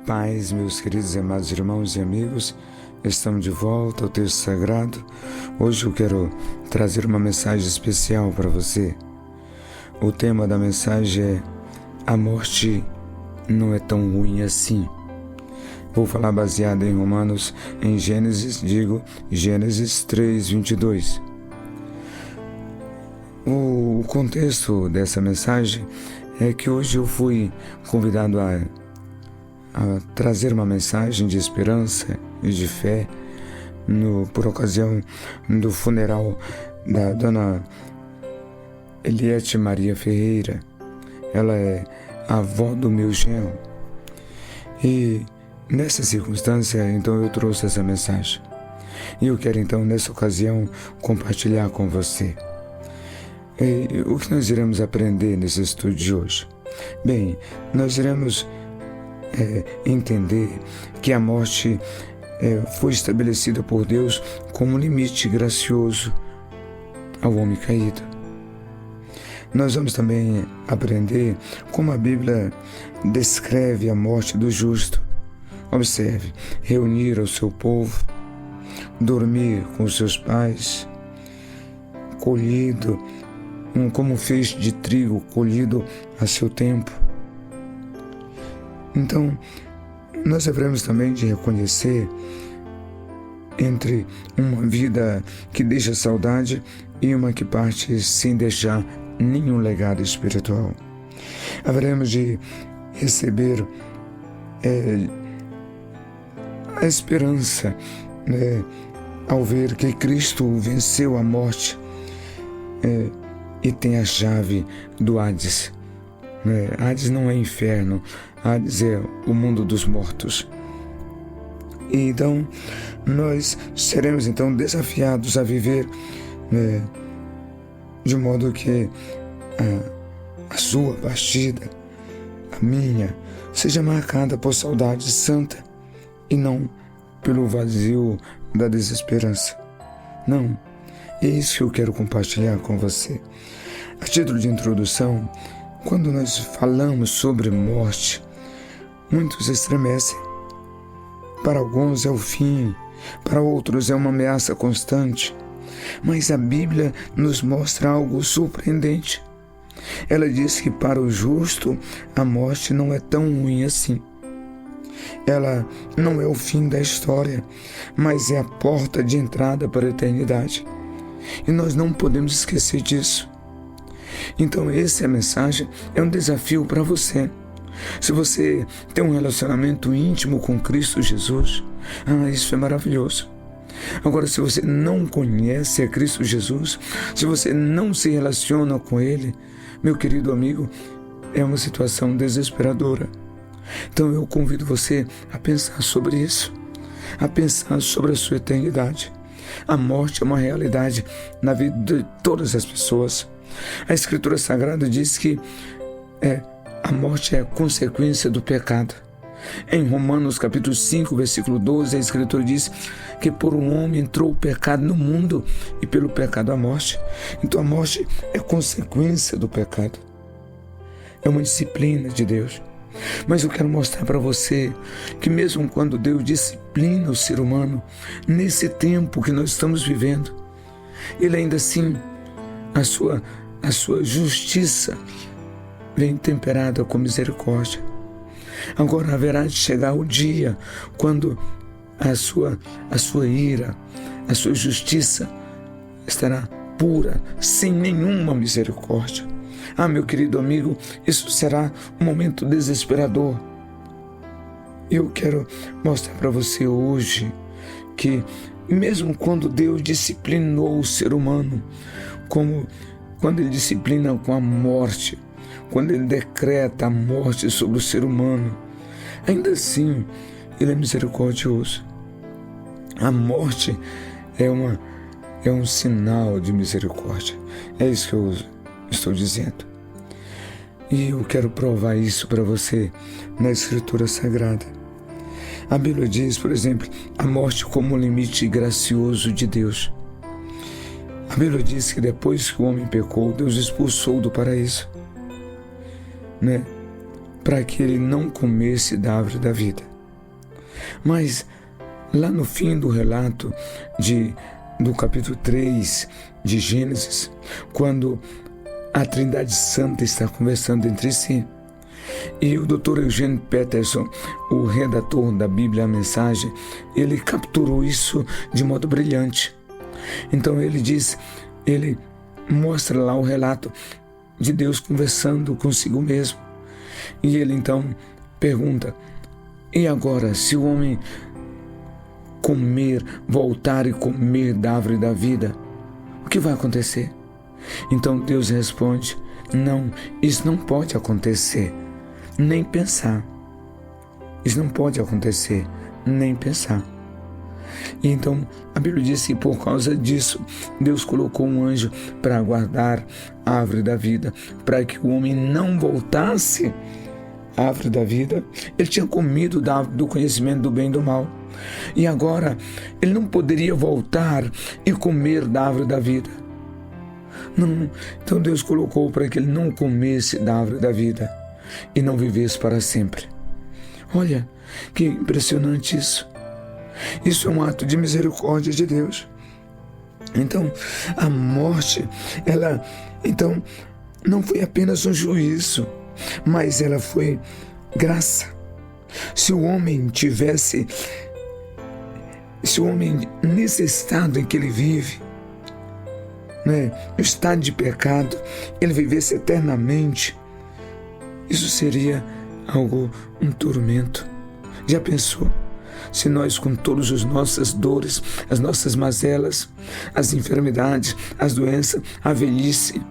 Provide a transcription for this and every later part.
Paz, meus queridos e amados irmãos e amigos, estamos de volta ao texto sagrado. Hoje eu quero trazer uma mensagem especial para você. O tema da mensagem é: a morte não é tão ruim assim. Vou falar baseado em Gênesis 3:22. O contexto dessa mensagem é que hoje eu fui convidado a trazer uma mensagem de esperança e de fé por ocasião do funeral da dona Eliette Maria Ferreira. Ela é a avó do meu genro. E nessa circunstância, então, eu trouxe essa mensagem. E eu quero, então, nessa ocasião, compartilhar com você. E o que nós iremos aprender nesse estudo de hoje? Bem, nós iremos entender que a morte foi estabelecida por Deus como um limite gracioso ao homem caído. Nós vamos também aprender como a Bíblia descreve a morte do justo. Observe: reunir ao seu povo, dormir com os seus pais, colhido, como um feixe de trigo colhido a seu tempo. Então, nós devemos também de reconhecer entre uma vida que deixa saudade e uma que parte sem deixar nenhum legado espiritual. Haveremos de receber a esperança, ao ver que Cristo venceu a morte e tem a chave do Hades. Hades não é inferno, Hades é o mundo dos mortos. E então nós seremos então desafiados a viver de modo que a sua partida, a minha, seja marcada por saudade santa e não pelo vazio da desesperança. Não, é isso que eu quero compartilhar com você. A título de introdução, quando nós falamos sobre morte, muitos estremecem. Para alguns é o fim, para outros é uma ameaça constante. Mas a Bíblia nos mostra algo surpreendente. Ela diz que para o justo a morte não é tão ruim assim. Ela não é o fim da história, mas é a porta de entrada para a eternidade. E nós não podemos esquecer disso. Então essa mensagem é um desafio para você. Se você tem um relacionamento íntimo com Cristo Jesus, isso é maravilhoso. Agora, se você não conhece a Cristo Jesus, se você não se relaciona com Ele, meu querido amigo, é uma situação desesperadora. Então eu convido você a pensar sobre isso, a pensar sobre a sua eternidade. A morte é uma realidade na vida de todas as pessoas. A Escritura Sagrada diz que a morte é consequência do pecado. Em Romanos capítulo 5, versículo 12, a Escritura diz que por um homem entrou o pecado no mundo e pelo pecado a morte. Então a morte é consequência do pecado. É uma disciplina de Deus. Mas eu quero mostrar para você que mesmo quando Deus disciplina o ser humano, nesse tempo que nós estamos vivendo, Ele ainda assim, a sua justiça vem temperada com misericórdia. Agora haverá de chegar o dia quando a sua ira, a sua justiça estará pura, sem nenhuma misericórdia. Meu querido amigo, isso será um momento desesperador. Eu quero mostrar para você hoje que mesmo quando Deus disciplinou o ser humano, como quando Ele disciplina com a morte, quando Ele decreta a morte sobre o ser humano, ainda assim Ele é misericordioso. A morte é um sinal de misericórdia. É isso que eu estou dizendo. E eu quero provar isso para você na Escritura Sagrada. A Bíblia diz, por exemplo, a morte como um limite gracioso de Deus. A Bíblia diz que depois que o homem pecou, Deus expulsou do paraíso. para que ele não comesse da árvore da vida. Mas lá no fim do relato do capítulo 3 de Gênesis, quando a Trindade Santa está conversando entre si, e o Dr. Eugene Peterson, o redator da Bíblia, a Mensagem, ele capturou isso de modo brilhante. Então ele mostra lá o relato de Deus conversando consigo mesmo. E ele então pergunta: e agora, se o homem voltar e comer da árvore da vida, o que vai acontecer? Então Deus responde: não, isso não pode acontecer, nem pensar. Isso não pode acontecer, nem pensar. E então a Bíblia diz que por causa disso Deus colocou um anjo para guardar a árvore da vida, para que o homem não voltasse à árvore da vida. Ele tinha comido do conhecimento do bem e do mal, e agora ele não poderia voltar e comer da árvore da vida. Não. Então Deus colocou para que ele não comesse da árvore da vida e não vivesse para sempre. Olha que impressionante isso. Isso é um ato de misericórdia de Deus. Então, a morte, ela não foi apenas um juízo, mas ela foi graça. Se o homem nesse estado em que ele vive, no estado de pecado, ele vivesse eternamente, isso seria um tormento. Já pensou? Se nós, com todas as nossas dores, as nossas mazelas, as enfermidades, as doenças, a velhice,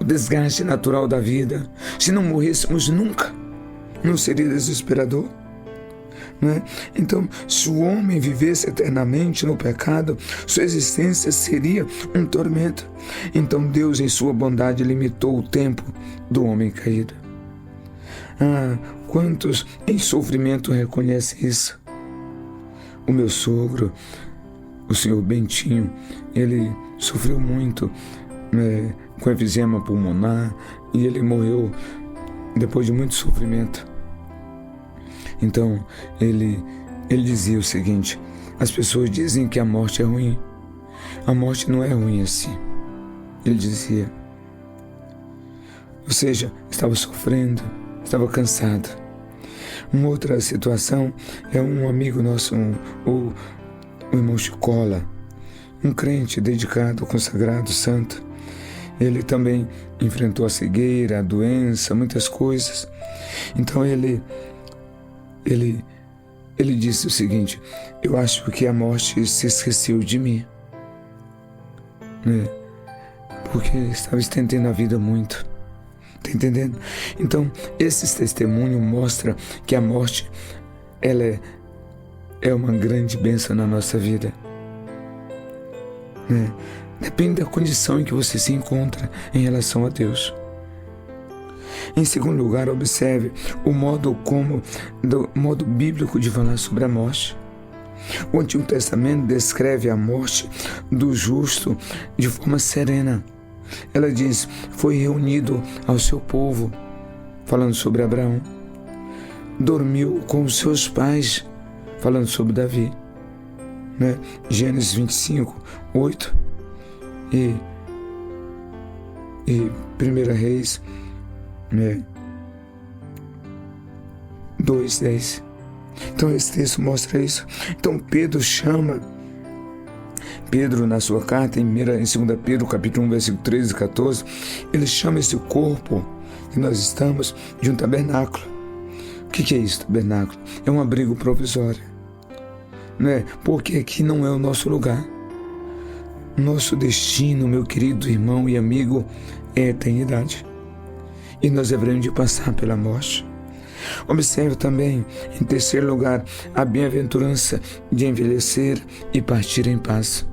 o desgaste natural da vida, se não morrêssemos nunca, não seria desesperador? Então, se o homem vivesse eternamente no pecado, sua existência seria um tormento. Então Deus, em sua bondade, limitou o tempo do homem caído. Quantos em sofrimento reconhecem isso? O meu sogro, o senhor Bentinho, ele sofreu muito com efizema pulmonar, e ele morreu depois de muito sofrimento. Então ele dizia o seguinte: as pessoas dizem que a morte é ruim. A morte não é ruim assim. Ele dizia. Ou seja, estava sofrendo, estava cansado. Uma outra situação é um amigo nosso, o irmão Chicola, um crente dedicado, consagrado, santo. Ele também enfrentou a cegueira, a doença, muitas coisas. Então ele disse o seguinte: eu acho que a morte se esqueceu de mim, porque estava estendendo a vida muito. Está entendendo? Então, esses testemunhos mostram que a morte, ela é uma grande bênção na nossa vida. Depende da condição em que você se encontra em relação a Deus. Em segundo lugar, observe o modo bíblico de falar sobre a morte. O Antigo Testamento descreve a morte do justo de forma serena. Ela diz: foi reunido ao seu povo, falando sobre Abraão. Dormiu com os seus pais, falando sobre Davi. Gênesis 25, 8 e 1 Reis 2, 10. Então esse texto mostra isso. Então Pedro, na sua carta, em 2 Pedro, capítulo 1, versículo 13 e 14, ele chama esse corpo que nós estamos de um tabernáculo. O que é isso, tabernáculo? É um abrigo provisório. Porque aqui não é o nosso lugar. Nosso destino, meu querido irmão e amigo, é a eternidade. E nós devemos de passar pela morte. Observe também, em terceiro lugar, a bem-aventurança de envelhecer e partir em paz.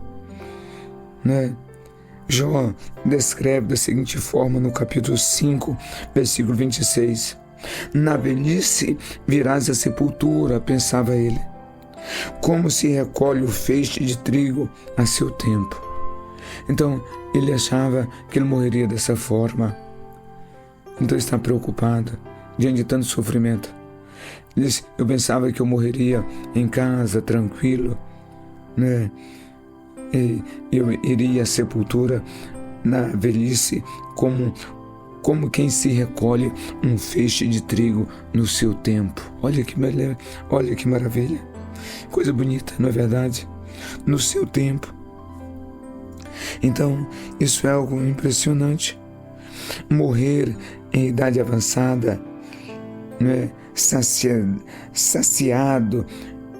Jó descreve da seguinte forma no capítulo 5, versículo 26. Na velhice virás à sepultura, pensava ele, como se recolhe o feixe de trigo a seu tempo. Então, ele achava que ele morreria dessa forma. Então está preocupado, diante de tanto sofrimento. Ele disse: eu pensava que eu morreria em casa, tranquilo, né? E eu iria à sepultura na velhice como quem se recolhe um feixe de trigo no seu tempo. Olha que maravilha. Coisa bonita, não é verdade? No seu tempo. Então, isso é algo impressionante. Morrer em idade avançada, né? Saciado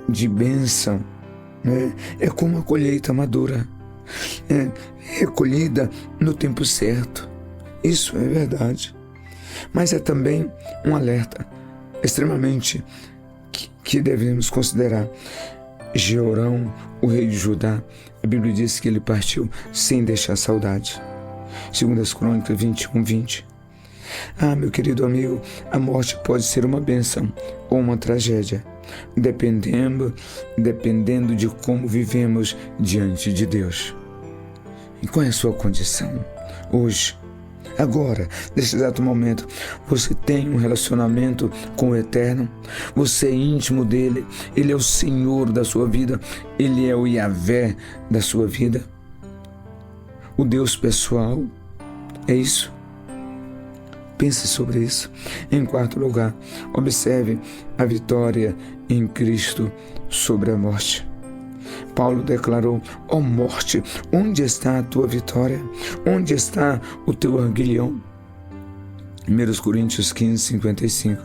de bênção, né? É como a colheita madura, recolhida no tempo certo. Isso é verdade. Mas é também um alerta extremamente que devemos considerar. Jeorão, o rei de Judá, a Bíblia diz que ele partiu sem deixar saudade. 2 Crônicas 21:20. Meu querido amigo, a morte pode ser uma bênção ou uma tragédia, dependendo de como vivemos diante de Deus. E qual é a sua condição hoje? Agora, nesse exato momento, você tem um relacionamento com o Eterno, você é íntimo dele, ele é o Senhor da sua vida, ele é o Yahvé da sua vida, o Deus pessoal. É isso. Pense sobre isso. Em quarto lugar, observe a vitória em Cristo sobre a morte. Paulo declarou: ó morte, onde está a tua vitória? Onde está o teu aguilhão? 1 Coríntios 15:55.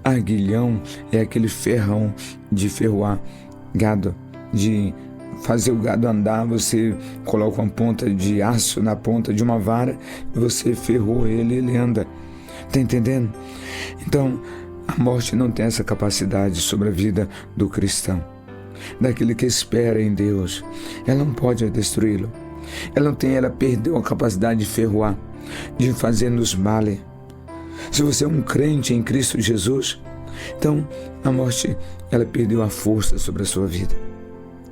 Aguilhão é aquele ferrão de ferroar gado, de fazer o gado andar. Você coloca uma ponta de aço na ponta de uma vara e você ferrou ele anda. Está entendendo? Então, a morte não tem essa capacidade sobre a vida do cristão, daquele que espera em Deus. Ela não pode destruí-lo. Ela perdeu a capacidade de ferroar, de fazer-nos mal. Se você é um crente em Cristo Jesus, então a morte, ela perdeu a força sobre a sua vida.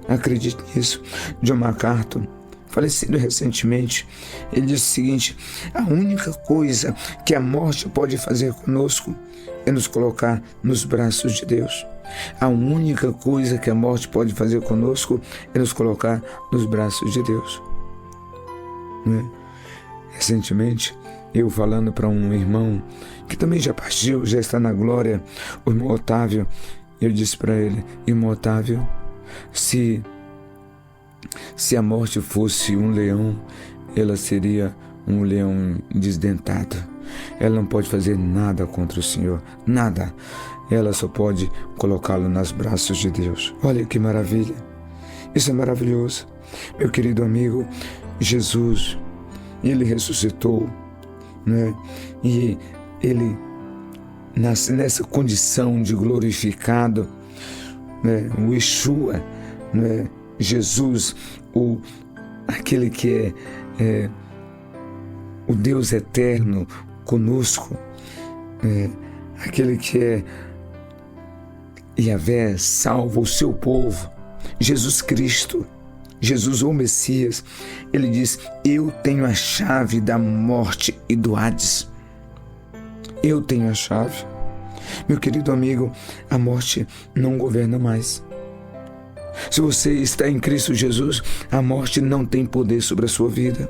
Acredite nisso. John MacArthur, falecido recentemente, ele disse o seguinte: a única coisa que a morte pode fazer conosco é nos colocar nos braços de Deus. A única coisa que a morte pode fazer conosco é nos colocar nos braços de Deus. Né? Recentemente, eu falando para um irmão que também já partiu, já está na glória, o irmão Otávio, eu disse para ele: irmão Otávio, se a morte fosse um leão, ela seria um leão desdentado. Ela não pode fazer nada contra o Senhor, nada. Ela só pode colocá-lo nos braços de Deus. Olha que maravilha. Isso é maravilhoso. Meu querido amigo, Jesus, ele ressuscitou, né? E ele nasce nessa condição de glorificado, né? O Yeshua, né? Jesus, aquele que é o Deus eterno conosco, aquele que é Yahvé, salva o seu povo, Jesus Cristo, Jesus o Messias. Ele diz: eu tenho a chave da morte e do Hades. Eu tenho a chave. Meu querido amigo, a morte não governa mais. Se você está em Cristo Jesus, a morte não tem poder sobre a sua vida.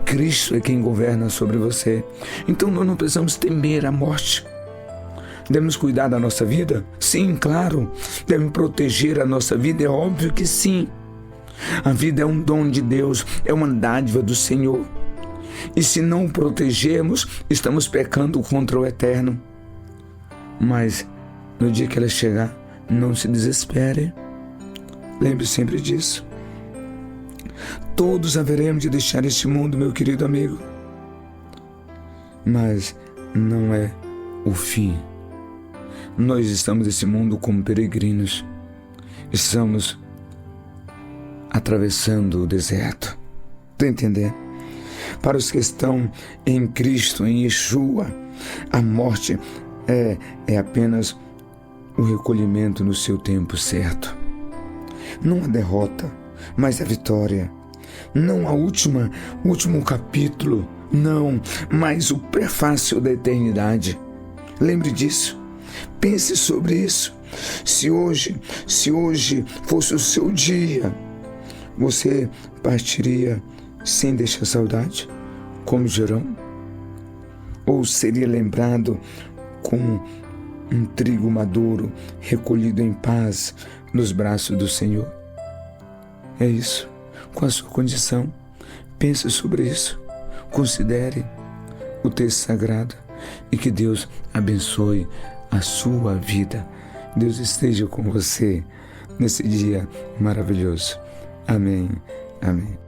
Cristo é quem governa sobre você. Então nós não precisamos temer a morte. Devemos cuidar da nossa vida? Sim, claro. Devemos proteger a nossa vida? É óbvio que sim. A vida é um dom de Deus, é uma dádiva do Senhor. E se não o protegermos, estamos pecando contra o Eterno. Mas no dia que ela chegar, não se desespere. Lembre sempre disso. Todos haveremos de deixar este mundo, meu querido amigo. Mas não é o fim. Nós estamos nesse mundo como peregrinos. Estamos atravessando o deserto. Está entendendo? Para os que estão em Cristo, em Yeshua, a morte é apenas o recolhimento no seu tempo certo. Não a derrota, mas a vitória. Não o último capítulo, não, mas o prefácio da eternidade. Lembre disso. Pense sobre isso. Se hoje fosse o seu dia, você partiria sem deixar saudade, como Jerão? Ou seria lembrado com um trigo maduro, recolhido em paz nos braços do Senhor? É isso. Com a sua condição, pense sobre isso. Considere o texto sagrado e que Deus abençoe a sua vida. Deus esteja com você nesse dia maravilhoso. Amém. Amém.